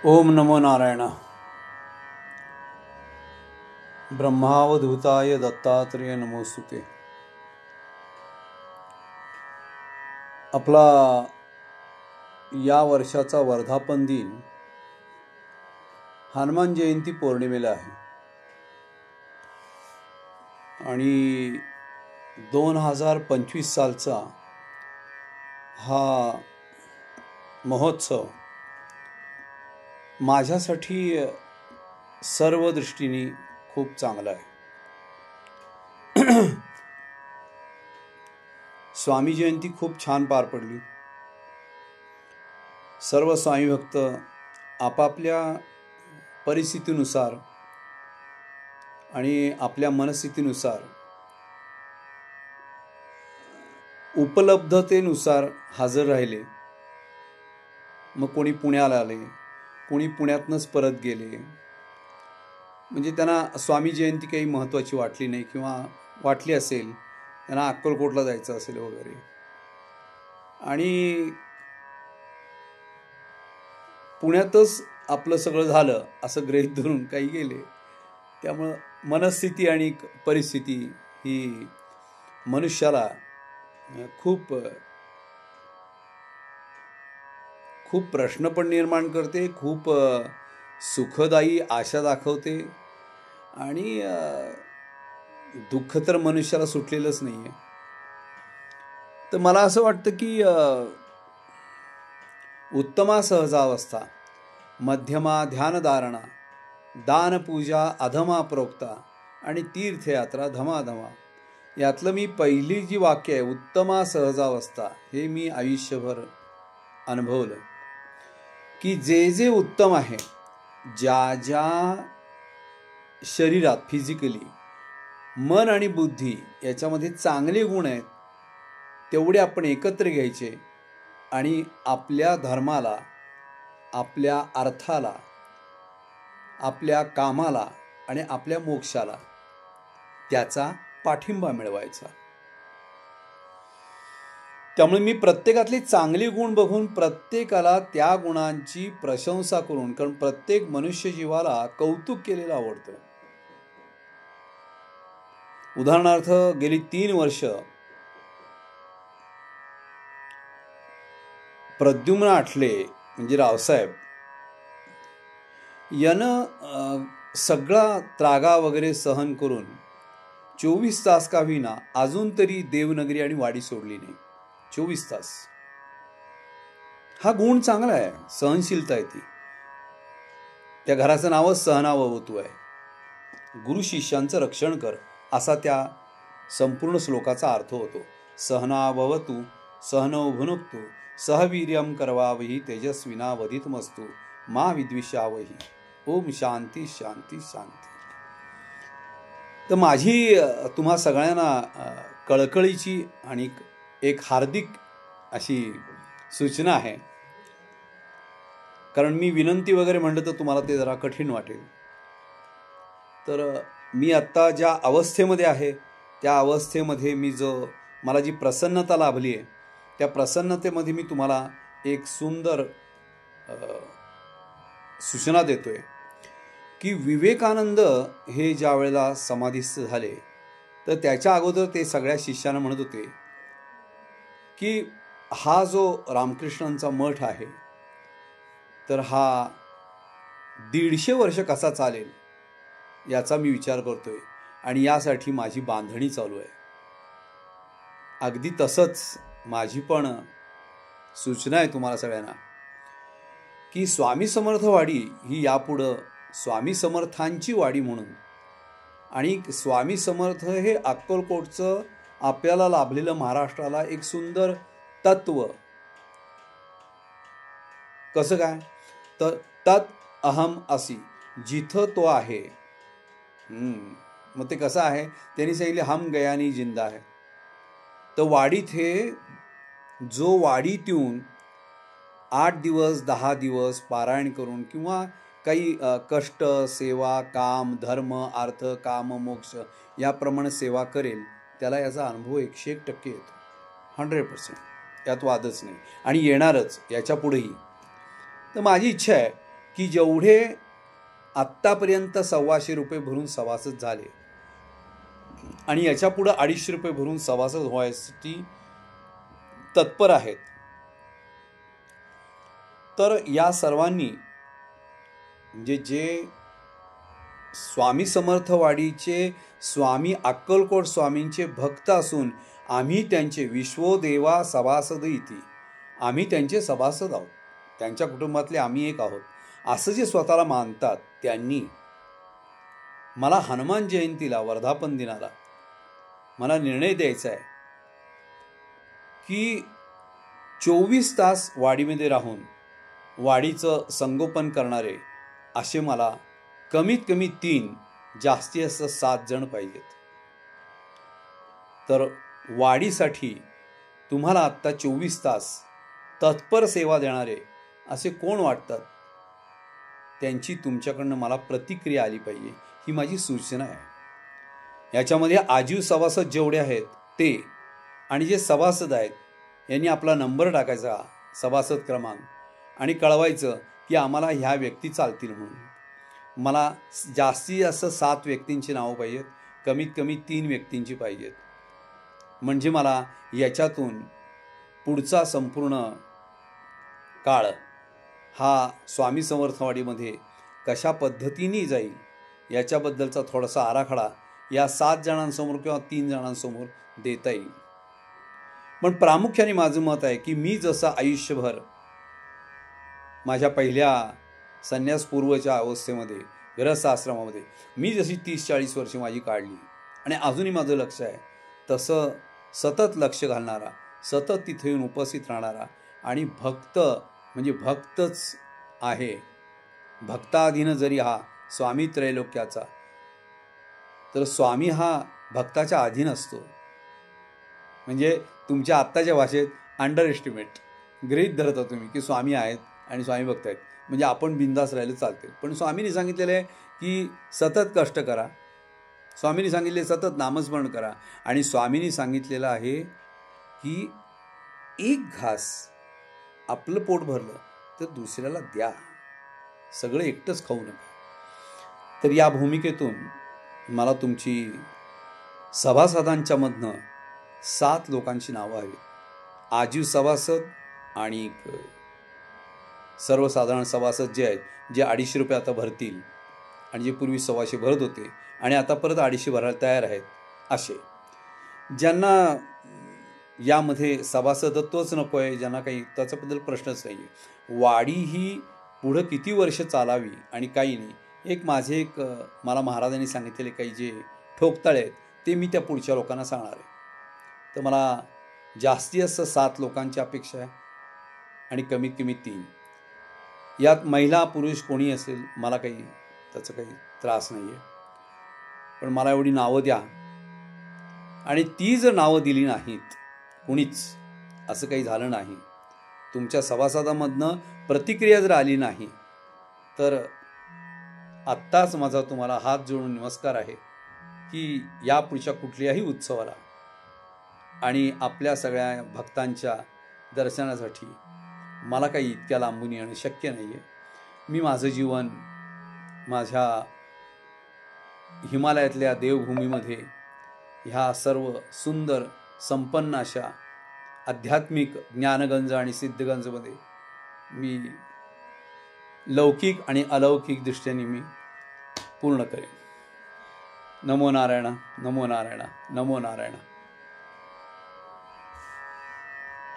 ओम नमो नारायण. ब्रह्मावधूताय दत्तात्रेय नमोस्तुते. आपला या वर्षाचा वर्धापन दिन हनुमान जयंती पौर्णिमेला आहे आणि 2025 सालचा हा महोत्सव माझ्यासाठी सर्व दृष्टीने खूप चांगला आहे. स्वामी जयंती खूप छान पार पडली. सर्व स्वामी भक्त आपापल्या परिस्थितीनुसार आणि आपल्या मनस्थितीनुसार उपलब्धतेनुसार हजर राहिले. मग कोणी पुण्याला आले, कोणी पुण्यातनंच परत गेले. म्हणजे त्यांना स्वामी जयंती काही महत्त्वाची वाटली नाही, किंवा वाटली असेल त्यांना अक्कलकोटला जायचं असेल वगैरे, आणि पुण्यातच आपलं सगळं झालं असं गृहीत धरून काही गेले. त्यामुळं मनस्थिती आणि परिस्थिती ही मनुष्याला खूप खूप प्रश्न पण निर्माण करते, खूप सुखदायी आशा दाखवते, आणि दुःख तर मनुष्याला सुटलेलंच नाही आहे. तर मला असं वाटतं की उत्तमा सहजावस्था, मध्यमा ध्यानधारणा, दानपूजा अधमा प्रोक्ता आणि तीर्थयात्रा धमाधमा, यातलं मी पहिली जी वाक्य आहे उत्तमा सहजावस्था, हे मी आयुष्यभर अनुभवलं की जे जे उत्तम आहे, ज्या ज्या शरीरात फिजिकली मन आणि बुद्धी याच्यामध्ये चांगले गुण आहेत, तेवढे आपण एकत्र घ्यायचे आणि आपल्या धर्माला, आपल्या अर्थाला, आपल्या कामाला आणि आपल्या मोक्षाला त्याचा पाठिंबा मिळवायचा. त्यामुळे मी प्रत्येकातले चांगले गुण बघून प्रत्येकाला त्या गुणांची प्रशंसा करून, कारण प्रत्येक मनुष्य जीवाला कौतुक केलेलं आवडतं. उदाहरणार्थ गेली 3 वर्ष प्रद्युम्न आठले म्हणजे रावसाहेब यानं सगळा त्रागा वगैरे सहन करून 24 तास का होईना अजून तरी देवनगरी आणि वाडी सोडली नाही. 24 तास हा गुण चांगला आहे, सहनशीलता आहे ती. त्या घराचं नावच सहनाववतू आहे. गुरु शिष्यांचं रक्षण कर, असा त्या संपूर्ण श्लोकाचा अर्थ होतो. सहनाववतु सहनौ भुनक्तु सहवीर्यं करवावहि तेजस्विनावधितमस्तु मा विद्विषावहि. ओम शांती शांती शांती. तर माझी तुम्हा सगळ्यांना कळकळीची आणि एक हार्दिक अशी सूचना आहे, कारण मी विनंती वगैरे म्हणलं तर तुम्हाला ते जरा कठीण वाटेल. तर मी आत्ता ज्या अवस्थेमध्ये आहे त्या अवस्थेमध्ये मला जी प्रसन्नता लाभली आहे, त्या प्रसन्नतेमध्ये मी तुम्हाला एक सुंदर सूचना देतोय की विवेकानंद हे ज्या वेळेला समाधीस्थ झाले, तर त्याच्या अगोदर ते सगळ्या शिष्यांना म्हणत होते की हा जो रामकृष्णांचा मठ आहे, तर हा 150 वर्ष कसा चालेल याचा मी विचार करतोय, आणि यासाठी माझी बांधणी चालू आहे. अगदी तसंच माझी पण सूचना आहे तुम्हाला सगळ्यांना की स्वामी समर्थ वाडी ही यापुढं स्वामी समर्थांची वाडी म्हणून, आणि स्वामी समर्थ हे अक्कलकोटचं आपल्याला लाभलेलं महाराष्ट्राला एक सुंदर तत्व. कसं काय? तर तत् अहम असी, जिथं तो आहे. मग ते कसं आहे? त्यांनी सांगितले हम गयानी जिंदा है. तर वाडीत हे जो वाडीत येऊन 8 दिवस 10 दिवस पारायण करून किंवा काही कष्ट, सेवा, काम, धर्म, अर्थ, काम, मोक्ष याप्रमाणे सेवा करेल, त्याला याचा अनुभव 101% येतो. 100%, यात वादच नाही, आणि येणारच याच्या पुढेही. तर माझी इच्छा आहे की जेवढे आत्तापर्यंत 125 रुपये भरून सभासद झाले आणि याच्या पुढे 250 रुपये भरून सभासद व्हायसाठी तत्पर आहेत, तर या सर्वांनी म्हणजे जे स्वामी समर्थवाडीचे स्वामी अक्कलकोट स्वामींचे भक्त असून आम्ही त्यांचे विश्वदेवा सभासद इथे, आम्ही त्यांचे सभासद आहोत, त्यांच्या कुटुंबातले आम्ही एक आहोत, असं जे स्वतःला मानतात, त्यांनी मला हनुमान जयंतीला वर्धापन दिनाला मला निर्णय द्यायचा आहे की 24 तास वाडीमध्ये राहून वाडीचं संगोपन करणारे असे मला कमीत कमी 3, जास्तीत जास्त 7 जण पाहिजेत. तर वाडीसाठी तुम्हाला आत्ता 24 तास तत्पर सेवा देणारे असे कोण वाटतात, त्यांची तुमच्याकडनं मला प्रतिक्रिया आली पाहिजे, ही माझी सूचना आहे. याच्यामध्ये आजीव सभासद जेवढे आहेत ते आणि जे सभासद आहेत यांनी आपला नंबर टाकायचा, सभासद क्रमांक, आणि कळवायचं की आम्हाला ह्या व्यक्ती चालतील म्हणून. मला जास्तीत जास्त 7 व्यक्तींची नावं पाहिजेत, कमीत कमी 3 व्यक्तींची पाहिजेत. म्हणजे मला याच्यातून पुढचा संपूर्ण काळ हा स्वामी समर्थवाडीमध्ये कशा पद्धतीने जाईल याच्याबद्दलचा थोडासा आराखडा या 7 जणांसमोर किंवा 3 जणांसमोर देता येईल. पण प्रामुख्याने माझं मत आहे की मी जसं आयुष्यभर माझ्या पहिल्या संन्यासपूर्वच्या अवस्थेमध्ये गृहस्थ आश्रमामध्ये मी जशी 30-40 वर्षे माझी काढली आणि अजूनही माझं लक्ष आहे, तसं सतत लक्ष घालणारा, सतत तिथे येऊन उपस्थित राहणारा आणि भक्त म्हणजे भक्तच आहे, भक्ताधीन जरी हा स्वामी त्रैलोक्याचा, तर स्वामी हा भक्ताच्या अधीन असतो. म्हणजे तुमच्या आत्ताच्या भाषेत अंडर एस्टिमेट गृहीत धरता तुम्ही की स्वामी आहेत आणि स्वामी भक्त आहेत, म्हणजे आपण बिंदास राहिलं चालते. पण स्वामींनी सांगितलेलं आहे की सतत कष्ट करा, स्वामींनी सांगितले सतत नामस्मरण करा, आणि स्वामींनी सांगितलेलं आहे की एक घास आपलं पोट भरलं तर दुसऱ्याला द्या, सगळं एकटंच खाऊ नका. तर या भूमिकेतून मला तुमची सभासदांच्या मधनं 7 लोकांची नावं हवी. आजीव सभासद आणि सर्वसाधारण सभासद जे आहेत, जे 250 रुपये आता भरतील आणि जे पूर्वी 125 भरत होते आणि आता परत 250 भरायला तयार आहेत, असे ज्यांना यामध्ये सभासदत्वच नको आहे, ज्यांना काही त्याच्याबद्दल प्रश्नच नाही आहे, वाडी ही पुढं किती वर्ष चालावी आणि काही नाही, मला महाराजांनी सांगितलेले काही जे ठोकताळे आहेत ते मी त्या पुढच्या लोकांना सांगणार आहे. तर मला जास्तीत जास्त 7 लोकांची अपेक्षा आहे आणि कमीत कमी 3. यात महिला पुरुष कोणी असेल मला काही त्याचा काही त्रास नाही आहे, पण मला एवढी नावं द्या. आणि ती जर नावं दिली नाहीत, कुणीच असं काही झालं नाही, तुमच्या सभासदांमधनं प्रतिक्रिया जर आली नाही, तर आत्ताच माझा तुम्हाला हात जोडून नमस्कार आहे की यापुढच्या कुठल्याही उत्सवाला आणि आपल्या सगळ्या भक्तांच्या दर्शनासाठी मला काही इतक्या लांबून येणं शक्य नाही आहे. मी माझं जीवन माझ्या हिमालयातल्या देवभूमीमध्ये ह्या सर्व सुंदर संपन्न अशा आध्यात्मिक ज्ञानगंज आणि सिद्धगंजमध्ये मी लौकिक आणि अलौकिक दृष्टीने मी पूर्ण करेन. नमो नारायण, नमो नारायण, नमो नारायण.